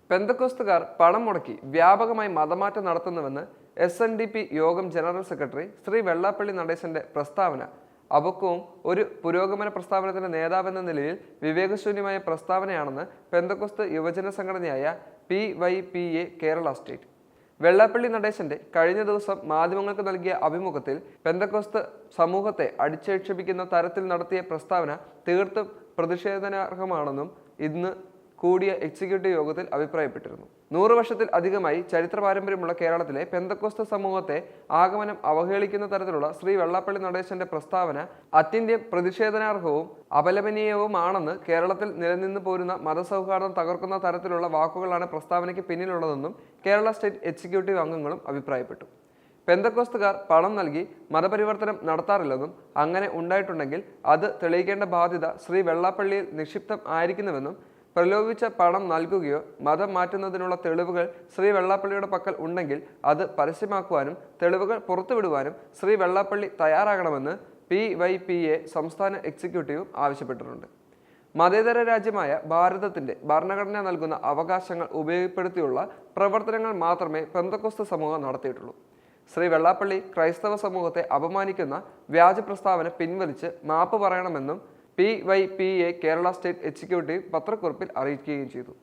പെന്തക്കോസ്തുകാർ പണം മുടക്കി വ്യാപകമായി മതമാറ്റം നടത്തുന്നുവെന്ന് SNDP യോഗം ജനറൽ സെക്രട്ടറി ശ്രീ വെള്ളാപ്പള്ളി നടേശന്റെ പ്രസ്താവന അപക്വവും ഒരു പുരോഗമന പ്രസ്ഥാനത്തിന്റെ നേതാവെന്ന നിലയിൽ വിവേകശൂന്യമായ പ്രസ്താവനയാണെന്ന് പെന്തക്കോസ്ത് യുവജന സംഘടനയായ PYPA കേരള സ്റ്റേറ്റ്. വെള്ളാപ്പള്ളി നടേശന്റെ കഴിഞ്ഞ ദിവസം മാധ്യമങ്ങൾക്ക് നൽകിയ അഭിമുഖത്തിൽ പെന്തക്കോസ്ത് സമൂഹത്തെ അടിച്ചേക്ഷേപിക്കുന്ന തരത്തിൽ നടത്തിയ പ്രസ്താവന തീർത്തും പ്രതിഷേധാർഹമാണെന്നും ഇന്ന് കൂടിയ എക്സിക്യൂട്ടീവ് യോഗത്തിൽ അഭിപ്രായപ്പെട്ടിരുന്നു. 100 വർഷത്തിൽ അധികമായി ചരിത്ര പാരമ്പര്യമുള്ള കേരളത്തിലെ പെന്തക്കോസ്ത് സമൂഹത്തെ ആഗമനം അവഹേളിക്കുന്ന തരത്തിലുള്ള ശ്രീ വെള്ളാപ്പള്ളി നടേശന്റെ പ്രസ്താവന അത്യന്തം പ്രതിഷേധാർഹവും അപലപനീയവുമാണെന്ന് കേരളത്തിൽ നിലനിന്ന് പോരുന്ന മതസൗഹാർദ്ദം തകർക്കുന്ന തരത്തിലുള്ള വാക്കുകളാണ് പ്രസ്താവനയ്ക്ക് പിന്നിലുള്ളതെന്നും കേരള സ്റ്റേറ്റ് എക്സിക്യൂട്ടീവ് അംഗങ്ങളും അഭിപ്രായപ്പെട്ടു. പെന്തക്കോസ്തുകാർ പണം നൽകി മതപരിവർത്തനം നടത്താറില്ലെന്നും അങ്ങനെ ഉണ്ടായിട്ടുണ്ടെങ്കിൽ അത് തെളിയിക്കേണ്ട ബാധ്യത ശ്രീ വെള്ളാപ്പള്ളിയിൽ നിക്ഷിപ്തം ആയിരിക്കുന്നുവെന്നും പ്രലോഭിച്ച പണം നൽകുകയോ മതം മാറ്റുന്നതിനുള്ള തെളിവുകൾ ശ്രീ വെള്ളാപ്പള്ളിയുടെ പക്കൽ ഉണ്ടെങ്കിൽ അത് പരസ്യമാക്കുവാനും തെളിവുകൾ പുറത്തുവിടുവാനും ശ്രീ വെള്ളാപ്പള്ളി തയ്യാറാകണമെന്ന് PYPA സംസ്ഥാന എക്സിക്യൂട്ടീവും ആവശ്യപ്പെട്ടിട്ടുണ്ട്. മതേതര രാജ്യമായ ഭാരതത്തിന്റെ ഭരണഘടന നൽകുന്ന അവകാശങ്ങൾ ഉപയോഗപ്പെടുത്തിയുള്ള പ്രവർത്തനങ്ങൾ മാത്രമേ പെന്തക്കോസ്ത് സമൂഹം നടത്തിയിട്ടുള്ളൂ. ശ്രീ വെള്ളാപ്പള്ളി ക്രൈസ്തവ സമൂഹത്തെ അപമാനിക്കുന്ന വ്യാജ പ്രസ്താവന പിൻവലിച്ച് മാപ്പ് പറയണമെന്നും PYPA കേരള സ്റ്റേറ്റ് എക്സിക്യൂട്ടീവ് പത്രക്കുറിപ്പിൽ അറിയിക്കുകയും ചെയ്തു.